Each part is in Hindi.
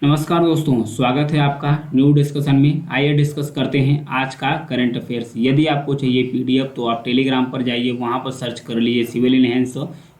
नमस्कार दोस्तों, स्वागत है आपका न्यू डिस्कशन में। आइए डिस्कस करते हैं आज का करंट अफेयर्स। यदि आपको चाहिए पीडीएफ तो आप टेलीग्राम पर जाइए, वहां पर सर्च कर लीजिए सिविल इन्हेंस,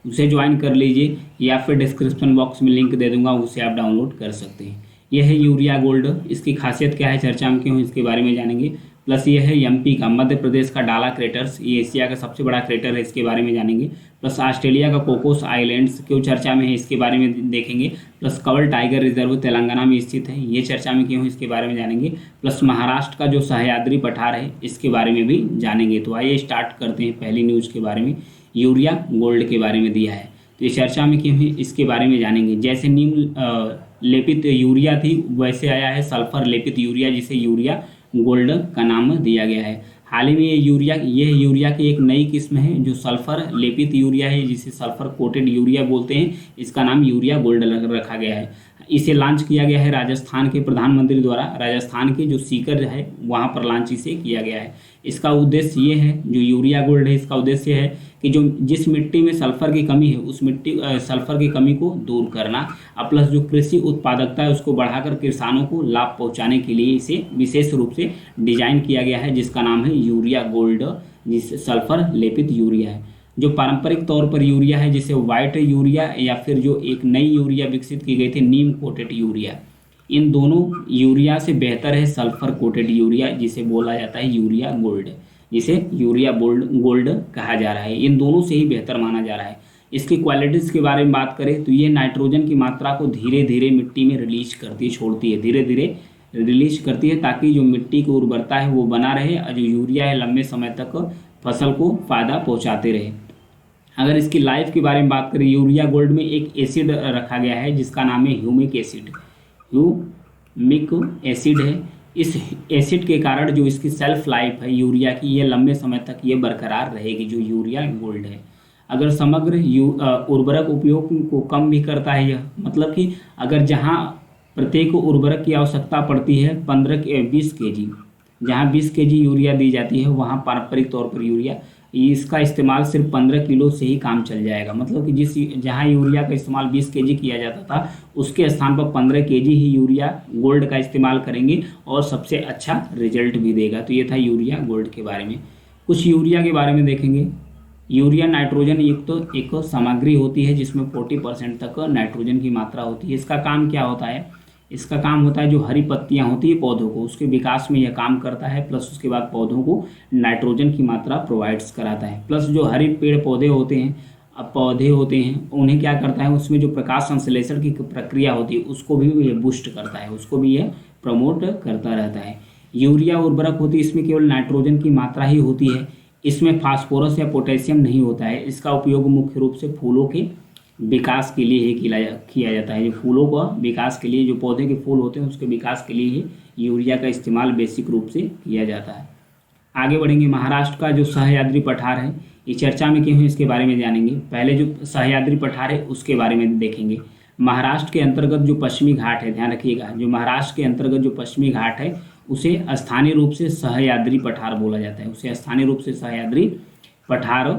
उसे ज्वाइन कर लीजिए या फिर डिस्क्रिप्शन बॉक्स में लिंक दे दूंगा, उसे आप डाउनलोड कर सकते हैं। यह है यूरिया गोल्ड। इसकी खासियत क्या है, चर्चा में क्यों, इसके बारे में जानेंगे। प्लस ये है एमपी का, मध्य प्रदेश का डाला क्रेटर्स, ये एशिया का सबसे बड़ा क्रेटर है, इसके बारे में जानेंगे। प्लस ऑस्ट्रेलिया का कोकोस आइलैंड्स क्यों चर्चा में है, इसके बारे में देखेंगे। प्लस कवल टाइगर रिजर्व तेलंगाना में स्थित है, ये चर्चा में क्यों है, इसके बारे में जानेंगे। प्लस महाराष्ट्र का जो सह्याद्री पठार है, इसके बारे में भी जानेंगे। तो आइए स्टार्ट करते हैं पहली न्यूज़ के बारे में। यूरिया गोल्ड के बारे में दिया है, तो ये चर्चा में क्यों है, इसके बारे में जानेंगे। जैसे नीम लेपित यूरिया थी, वैसे आया है सल्फर लेपित यूरिया, जिसे यूरिया गोल्ड का नाम दिया गया है। हाल ही में ये यूरिया की एक नई किस्म है जो सल्फर लेपित यूरिया है, जिसे सल्फर कोटेड यूरिया बोलते हैं। इसका नाम यूरिया गोल्ड रखा गया है। इसे लॉन्च किया गया है राजस्थान के प्रधानमंत्री द्वारा। राजस्थान के जो सीकर है वहाँ पर लॉन्च इसे किया गया है। इसका उद्देश्य ये है, जो यूरिया गोल्ड है, इसका उद्देश्य है कि जो जिस मिट्टी में सल्फर की कमी है, उस सल्फर की कमी को दूर करना, और प्लस जो कृषि उत्पादकता है उसको बढ़ाकर किसानों को लाभ पहुंचाने के लिए इसे विशेष रूप से डिजाइन किया गया है, जिसका नाम है यूरिया गोल्ड, जिससे सल्फर लेपित यूरिया है। जो पारंपरिक तौर पर यूरिया है, जिसे व्हाइट यूरिया या फिर जो एक नई यूरिया विकसित की गई थी नीम कोटेड यूरिया, इन दोनों यूरिया से बेहतर है सल्फर कोटेड यूरिया, जिसे बोला जाता है यूरिया गोल्ड, जिसे यूरिया गोल्ड कहा जा रहा है। इन दोनों से ही बेहतर माना जा रहा है। इसकी क्वालिटीज़ के बारे में बात करें तो ये नाइट्रोजन की मात्रा को धीरे धीरे मिट्टी में रिलीज करती है, छोड़ती है, धीरे धीरे रिलीज करती है, ताकि जो मिट्टी की उर्वरता है वो बना रहे और जो यूरिया है लंबे समय तक फसल को फायदा पहुंचाते रहे। अगर इसकी लाइफ के बारे में बात करें, यूरिया गोल्ड में एक एसिड रखा गया है जिसका नाम है ह्यूमिक एसिड। ह्यूमिक एसिड है। इस एसिड के कारण जो इसकी सेल्फ लाइफ है यूरिया की, ये लंबे समय तक ये बरकरार रहेगी, जो यूरिया गोल्ड है। अगर समग्र उर्वरक उपयोग को कम भी करता है यह, मतलब कि अगर जहाँ प्रत्येक उर्वरक की आवश्यकता पड़ती है 20 केजी, जहाँ 20 केजी यूरिया दी जाती है, वहाँ पारंपरिक तौर पर यूरिया इसका इस्तेमाल सिर्फ 15 किलो से ही काम चल जाएगा। मतलब कि जहाँ यूरिया का इस्तेमाल 20 केजी किया जाता था, उसके स्थान पर 15 केजी ही यूरिया गोल्ड का इस्तेमाल करेंगे और सबसे अच्छा रिजल्ट भी देगा। तो ये था यूरिया गोल्ड के बारे में। कुछ यूरिया के बारे में देखेंगे। यूरिया नाइट्रोजन युक्त तो एक सामग्री होती है जिसमें 40% तक नाइट्रोजन की मात्रा होती है। इसका काम क्या होता है, इसका काम होता है जो हरी पत्तियां होती है पौधों को, उसके विकास में यह काम करता है। प्लस उसके बाद पौधों को नाइट्रोजन की मात्रा प्रोवाइड्स कराता है। प्लस जो हरे पेड़ पौधे होते हैं उन्हें क्या करता है, उसमें जो प्रकाश संश्लेषण की प्रक्रिया होती है उसको भी ये बूस्ट करता है, उसको भी यह प्रमोट करता रहता है। यूरिया उर्वरक होती है, इसमें केवल नाइट्रोजन की मात्रा ही होती है, इसमें फास्फोरस या पोटेशियम नहीं होता है। इसका उपयोग मुख्य रूप से फूलों के विकास के लिए ही किया जाता है। जो फूलों का विकास के लिए, जो पौधे के फूल होते हैं उसके विकास के लिए ही यूरिया का इस्तेमाल बेसिक रूप से किया जाता है। आगे बढ़ेंगे। महाराष्ट्र का जो सह्याद्री पठार है, ये चर्चा में क्यों है, इसके बारे में जानेंगे। पहले जो सह्याद्री पठार है उसके बारे में देखेंगे। महाराष्ट्र के अंतर्गत जो पश्चिमी घाट है, ध्यान रखिएगा, जो महाराष्ट्र के अंतर्गत जो पश्चिमी घाट है उसे स्थानीय रूप से सह्याद्री पठार बोला जाता है, उसे स्थानीय रूप से सह्याद्री पठार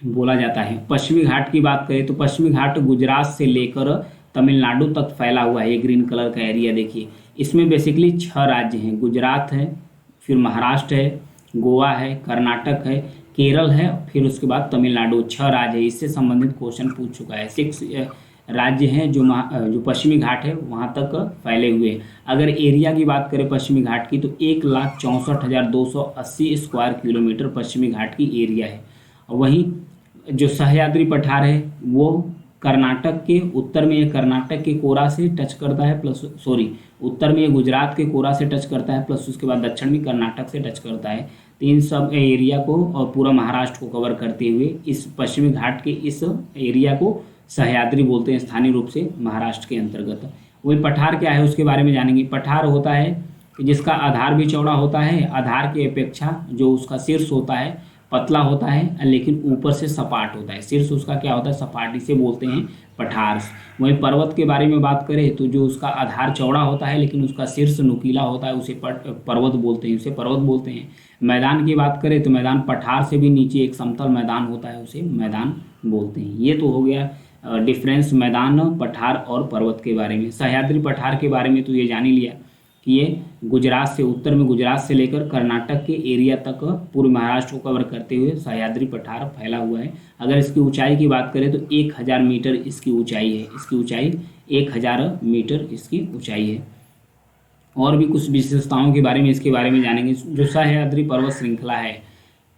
बोला जाता है। पश्चिमी घाट की बात करें तो पश्चिमी घाट गुजरात से लेकर तमिलनाडु तक फैला हुआ है। ये ग्रीन कलर का एरिया देखिए, इसमें बेसिकली 6 राज्य हैं। गुजरात है, फिर महाराष्ट्र है, गोवा है, कर्नाटक है, केरल है, फिर उसके बाद तमिलनाडु। 6 राज्य है। इससे संबंधित क्वेश्चन पूछ चुका है। 6 राज्य हैं जो पश्चिमी घाट है वहाँ तक फैले हुए हैं। अगर एरिया की बात करें पश्चिमी घाट की तो 1,64,280 स्क्वायर किलोमीटर पश्चिमी घाट की एरिया है। वहीं जो सह्याद्री पठार है वो कर्नाटक के उत्तर में, ये कर्नाटक के कोरा से टच करता है, उत्तर में ये गुजरात के कोरा से टच करता है, प्लस उसके बाद दक्षिण में कर्नाटक से टच करता है। तो इन सब एरिया को और पूरा महाराष्ट्र को कवर करते हुए इस पश्चिमी घाट के इस एरिया को सह्याद्री बोलते हैं स्थानीय रूप से महाराष्ट्र के अंतर्गत। वही पठार क्या है उसके बारे में जानेंगे। पठार होता है कि जिसका आधार भी चौड़ा होता है, आधार की अपेक्षा जो उसका शीर्ष होता है पतला होता है, लेकिन ऊपर से सपाट होता है। शीर्ष उसका क्या होता है, सपाट, इसे बोलते हैं पठार। वहीं पर्वत के बारे में बात करें तो जो उसका आधार चौड़ा होता है लेकिन उसका शीर्ष नुकीला होता है, उसे पर्वत बोलते हैं। मैदान की बात करें तो मैदान पठार से भी नीचे एक समतल मैदान होता है, उसे मैदान बोलते हैं। ये तो हो गया डिफरेंस मैदान, पठार और पर्वत के बारे में। सह्याद्री पठार के बारे में तो ये जान ही लिया कि ये गुजरात से, उत्तर में गुजरात से लेकर कर्नाटक के एरिया तक पूर्व महाराष्ट्र को कवर करते हुए सह्याद्री पठार फैला हुआ है। अगर इसकी ऊंचाई की बात करें तो 1000 मीटर इसकी ऊंचाई है। इसकी ऊंचाई 1000 मीटर इसकी ऊंचाई है। और भी कुछ विशेषताओं के बारे में इसके बारे में जानेंगे। जो सह्याद्री पर्वत श्रृंखला है,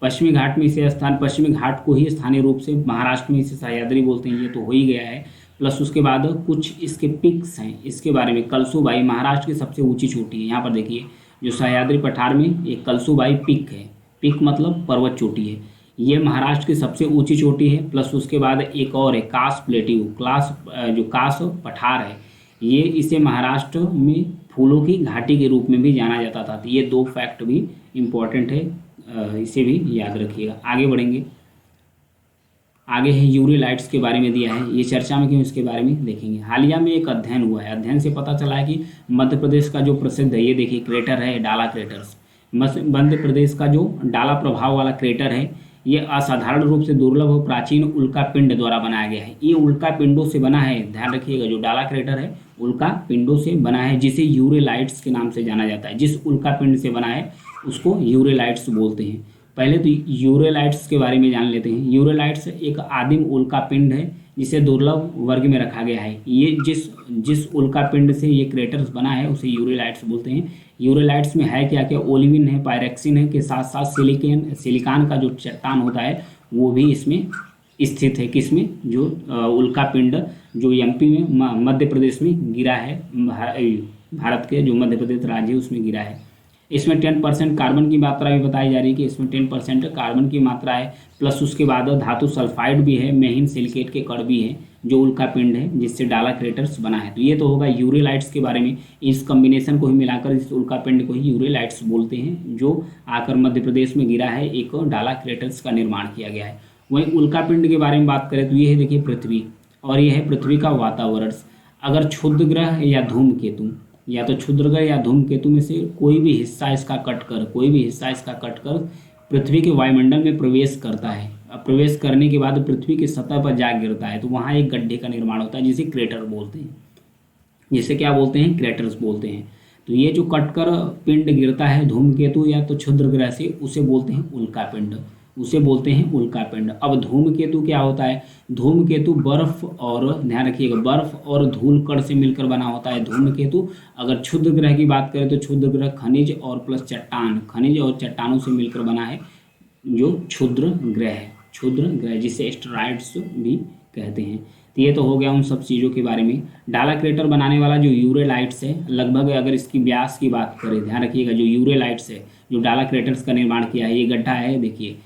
पश्चिमी घाट में इसे पश्चिमी घाट को ही स्थानीय रूप से महाराष्ट्र में इसे सह्याद्री बोलते हैं, ये तो हो ही गया है। प्लस उसके बाद कुछ इसके पिक्स हैं, इसके बारे में कलसूबाई महाराष्ट्र की सबसे ऊंची चोटी है। यहाँ पर देखिए जो सह्याद्री पठार में एक कलसूबाई पिक है, पिक मतलब पर्वत चोटी है, ये महाराष्ट्र की सबसे ऊंची चोटी है। प्लस उसके बाद एक और है कास प्लेट्यू, जो कास पठार है, ये इसे महाराष्ट्र में फूलों की घाटी के रूप में भी जाना जाता था। तो ये 2 फैक्ट भी इम्पॉर्टेंट है, इसे भी याद रखिएगा। आगे बढ़ेंगे, आगे है यूरेलाइट्स के बारे में दिया है, ये चर्चा में क्यों इसके बारे में देखेंगे। हालिया में एक अध्ययन हुआ है, अध्ययन से पता चला है कि मध्य प्रदेश का जो प्रसिद्ध है, ये देखिए क्रेटर है डाला क्रेटर्स, मध्य प्रदेश का जो डाला प्रभाव वाला क्रेटर है, ये असाधारण रूप से दुर्लभ और प्राचीन उल्का पिंड द्वारा बनाया गया है। ये उल्का पिंडों से बना है, ध्यान रखिएगा, जो डाला क्रेटर है उल्का पिंडों से बना है, जिसे यूरेलाइट्स के नाम से जाना जाता है। जिस उल्का पिंड से बना है उसको यूरेलाइट्स बोलते हैं। पहले तो यूरेलाइट्स के बारे में जान लेते हैं। यूरेलाइट्स एक आदिम उल्का पिंड है जिसे दुर्लभ वर्ग में रखा गया है। ये जिस उल्का पिंड से ये क्रेटर्स बना है उसे यूरेलाइट्स बोलते हैं। यूरेलाइट्स में है क्या क्या, ओलिविन है, पायरेक्सिन है, के साथ साथ सिलिकॉन का जो चट्टान होता है वो भी इसमें स्थित है। किसमें, जो उल्का पिंड जो एमपी में, मध्य प्रदेश में गिरा है, भारत के जो मध्य प्रदेश राज्य है उसमें गिरा है। इसमें 10% कार्बन की मात्रा भी बताई जा रही है कि इसमें 10% कार्बन की मात्रा है। प्लस उसके बाद धातु सल्फाइड भी है, मेहिन सिलिकेट के कण भी हैं, जो उल्का पिंड है जिससे डाला क्रेटर्स बना है। तो ये तो होगा यूरेलाइट्स के बारे में। इस कॉम्बिनेशन को ही मिलाकर इस उल्का पिंड को ही यूरेलाइट्स बोलते हैं, जो आकर मध्य प्रदेश में गिरा है, एक डाला क्रेटर्स का निर्माण किया गया है। वहीं उल्का पिंड के बारे में बात करें तो ये है देखिए पृथ्वी, और ये है पृथ्वी का वातावरण। अगर क्षुद्र ग्रह या धूमकेतु, या तो क्षुद्र ग्रह या धूमकेतु में से कोई भी हिस्सा इसका कट कर पृथ्वी के वायुमंडल में प्रवेश करता है, प्रवेश करने के बाद पृथ्वी की सतह पर जा गिरता है, तो वहाँ एक गड्ढे का निर्माण होता है जिसे क्रेटर बोलते हैं। जिसे क्या बोलते हैं, क्रेटर्स बोलते हैं। तो ये जो कटकर पिंड गिरता है धूमकेतु या तो क्षुद्र ग्रह से, उसे बोलते हैं उल्का पिंड, उसे बोलते हैं उल्का पिंड। अब धूमकेतु क्या होता है, धूमकेतु बर्फ और, ध्यान रखिएगा, बर्फ और धूल कण से मिलकर बना होता है धूमकेतु। अगर क्षुद्र ग्रह की बात करें तो क्षुद्र ग्रह खनिज और प्लस चट्टान, खनिज और चट्टानों से मिलकर बना है जो क्षुद्र ग्रह है, क्षुद्र ग्रह जिसे एस्टेरॉइड्स भी कहते हैं। तो ये तो हो गया उन सब चीज़ों के बारे में। डाला क्रेटर बनाने वाला जो यूरेलाइट्स है, लगभग अगर इसकी व्यास की बात करें, ध्यान रखिएगा, जो यूरेलाइट्स है जो डाला क्रेटर्स का निर्माण किया है, ये गड्ढा है देखिए,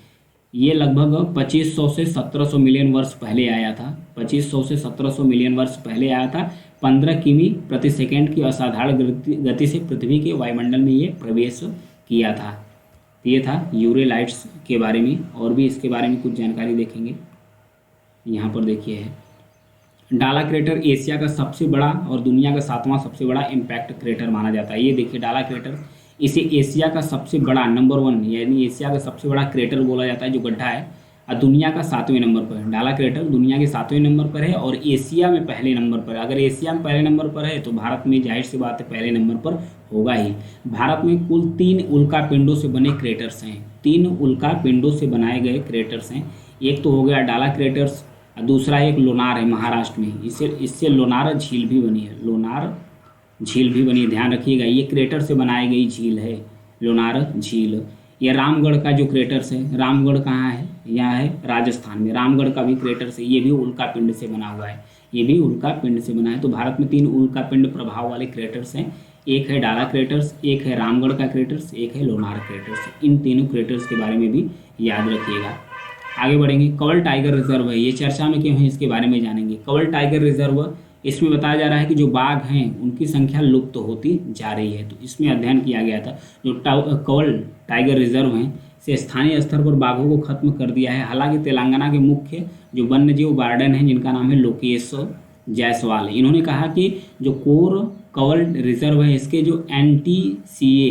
ये लगभग 2500 से 1700 मिलियन वर्ष पहले आया था। 2500 से 1700 मिलियन वर्ष पहले आया था। 15 किमी प्रति सेकेंड की असाधारण गति से पृथ्वी के वायुमंडल में ये प्रवेश किया था। ये था यूरेलाइट्स के बारे में। और भी इसके बारे में कुछ जानकारी देखेंगे। यहाँ पर देखिए है डाला क्रेटर एशिया का सबसे बड़ा और दुनिया का 7वां सबसे बड़ा इम्पैक्ट क्रेटर माना जाता है। ये देखिए डाला क्रेटर, इसे एशिया का सबसे बड़ा नंबर 1 यानी एशिया का सबसे बड़ा क्रेटर बोला जाता है जो गड्ढा है, और दुनिया का 7वें नंबर पर है। डाला क्रेटर दुनिया के 7वें नंबर पर है और एशिया में पहले नंबर पर। अगर एशिया में पहले नंबर पर है तो भारत में जाहिर सी बात है पहले नंबर पर होगा ही। भारत में कुल 3 उल्का पिंडों से बने क्रेटर्स हैं, 3 उल्का पिंडों से बनाए गए क्रेटर्स हैं। एक तो हो गया डाला क्रेटर्स, दूसरा एक लोनार है महाराष्ट्र में, इससे लोनार झील भी बनी है, लोनार झील भी बनी है, ध्यान रखिएगा। ये क्रेटर से बनाई गई झील है लोनार झील। ये रामगढ़ का जो क्रेटर्स है, रामगढ़ कहाँ है, यहाँ है राजस्थान में, रामगढ़ का भी क्रेटर्स है, ये भी उल्का पिंड से बना हुआ है, ये भी उल्का पिंड से बना है। तो भारत में 3 उल्का पिंड प्रभाव वाले क्रेटर्स हैं, एक है डाला क्रेटर्स, एक है रामगढ़ का क्रेटर्स, एक है लोनार क्रेटर्स। इन तीनों क्रेटर्स के बारे में भी याद रखिएगा। आगे बढ़ेंगे। कंवल टाइगर रिजर्व है, ये चर्चा में क्यों है इसके बारे में जानेंगे। कंवल टाइगर रिजर्व, इसमें बताया जा रहा है कि जो बाघ हैं उनकी संख्या लुप्त होती जा रही है। तो इसमें अध्ययन किया गया था, जो कंवल टाइगर रिजर्व हैं से स्थानीय स्तर पर बाघों को खत्म कर दिया है। हालांकि तेलंगाना के मुख्य जो वन्यजीव वार्डन हैं जिनका नाम है लोकेश जायसवाल, इन्होंने कहा कि जो कोर कंवल रिजर्व है इसके जो NTCA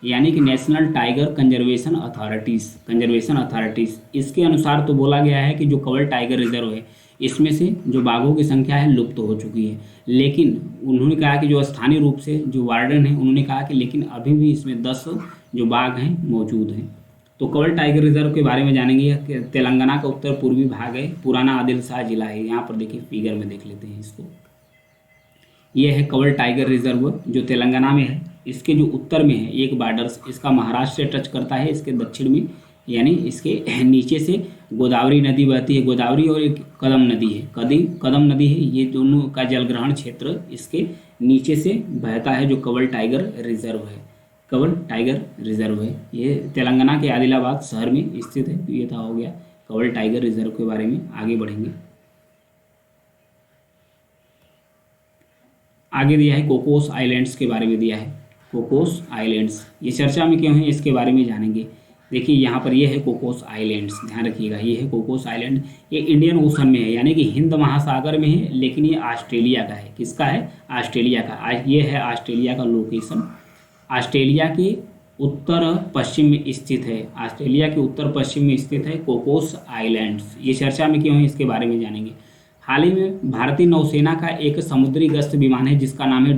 यानी कि नेशनल टाइगर कंजर्वेशन अथॉरिटीज़ इसके अनुसार तो बोला गया है कि जो कवल टाइगर रिजर्व है इसमें से जो बाघों की संख्या है लुप्त हो चुकी है। लेकिन उन्होंने कहा कि जो स्थानीय रूप से जो वार्डन है उन्होंने कहा कि लेकिन अभी भी इसमें 10 जो बाघ हैं मौजूद हैं। तो कवल टाइगर रिजर्व के बारे में जानेंगे कि तेलंगाना का उत्तर पूर्वी भाग है, पुराना आदिल शाह जिला है। यहाँ पर देखिए फिगर में देख लेते हैं इसको। ये है कवल टाइगर रिजर्व जो तेलंगाना में है। इसके जो उत्तर में है एक बॉर्डर्स इसका महाराष्ट्र से टच करता है, इसके दक्षिण में यानी इसके नीचे से गोदावरी नदी बहती है। गोदावरी और एक कदम नदी है, कदम नदी है, ये दोनों का जलग्रहण क्षेत्र इसके नीचे से बहता है जो कवल टाइगर रिजर्व है। कवल टाइगर रिजर्व है ये तेलंगाना के आदिलाबाद शहर में स्थित है। तो ये था हो गया कवल टाइगर रिजर्व के बारे में। आगे बढ़ेंगे। आगे दिया है कोकोस आइलैंड्स के बारे में दिया है। कोकोस आइलैंड्स ये चर्चा में क्यों है इसके बारे में जानेंगे। देखिए यहाँ पर ये है कोकोस आइलैंड्स, ध्यान रखिएगा ये है कोकोस आइलैंड। ये इंडियन ओशन में है यानी कि हिंद महासागर में है, लेकिन ये ऑस्ट्रेलिया का है। किसका है? ऑस्ट्रेलिया का। ये है ऑस्ट्रेलिया का लोकेशन। ऑस्ट्रेलिया के उत्तर पश्चिम में स्थित है। ऑस्ट्रेलिया के उत्तर पश्चिम में स्थित है कोकोस आइलैंड्स। ये चर्चा में क्यों है इसके बारे में जानेंगे। हाल ही में भारतीय नौसेना का एक समुद्री गश्त विमान है जिसका नाम है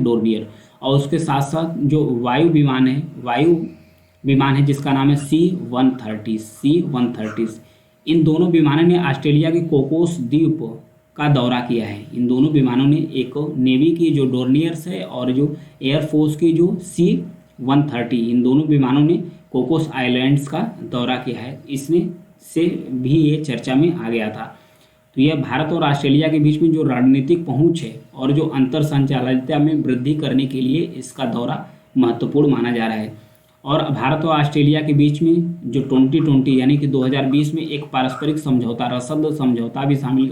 डोर्नियर, और उसके साथ साथ जो वायु विमान है जिसका नाम है C-130। इन दोनों विमानों ने ऑस्ट्रेलिया के कोकोस द्वीप का दौरा किया है। इन दोनों विमानों ने एक नेवी की जो डोर्नियर्स है और जो एयरफोर्स की जो C-130, इन दोनों विमानों ने कोकोस आइलैंड्स का दौरा किया है। इसमें से भी ये चर्चा में आ गया था। तो यह भारत और ऑस्ट्रेलिया के बीच में जो रणनीतिक पहुंच है और जो अंतर संचालितता में वृद्धि करने के लिए इसका दौरा महत्वपूर्ण माना जा रहा है। और भारत और ऑस्ट्रेलिया के बीच में जो 2020 यानी कि 2020 में एक पारस्परिक समझौता रसद समझौता भी शामिल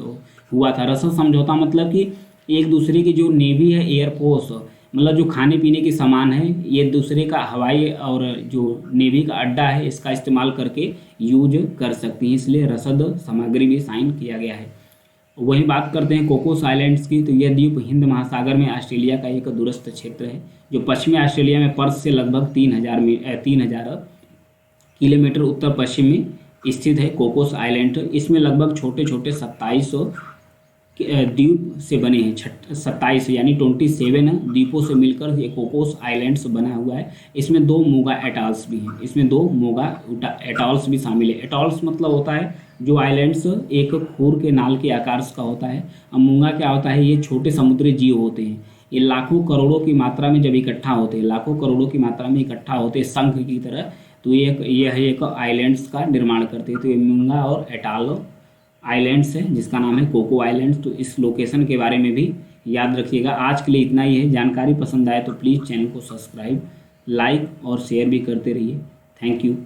हुआ था। रसद समझौता मतलब कि एक दूसरे की जो नेवी है, एयरफोर्स मतलब जो खाने पीने के सामान है, ये दूसरे का हवाई और जो नेवी का अड्डा है इसका इस्तेमाल करके यूज कर सकती हैं, इसलिए रसद सामग्री भी साइन किया गया है। वहीं बात करते हैं कोकोस आइलैंड्स की, तो यह द्वीप हिंद महासागर में ऑस्ट्रेलिया का एक दूरस्थ क्षेत्र है जो पश्चिमी ऑस्ट्रेलिया में पर्थ से लगभग 3000 किलोमीटर उत्तर पश्चिम में स्थित है। कोकोस आइलैंड इसमें लगभग छोटे छोटे 27 द्वीप से बने हैं। 27 यानी 27 द्वीपों से मिलकर ये कोकोस आइलैंड्स बना हुआ है। इसमें 2 मोगा एटॉल्स भी हैं, इसमें 2 मोगा एटॉल्स भी शामिल है। एटॉल्स मतलब होता है जो आइलैंड्स एक खूर के नाल के आकार का होता है। अब मूंगा क्या होता है, ये छोटे समुद्री जीव होते हैं। ये लाखों करोड़ों की मात्रा में जब इकट्ठा होते हैं, लाखों करोड़ों की मात्रा में इकट्ठा होते हैं शंख की तरह, तो यह एक आइलैंड्स का निर्माण करते हैं। तो ये मूंगा और एटॉल आइलैंड्स है जिसका नाम है कोको आइलैंड्स। तो इस लोकेशन के बारे में भी याद रखिएगा। आज के लिए इतना ही है। जानकारी पसंद आए तो प्लीज़ चैनल को सब्सक्राइब, लाइक और शेयर भी करते रहिए। Thank you.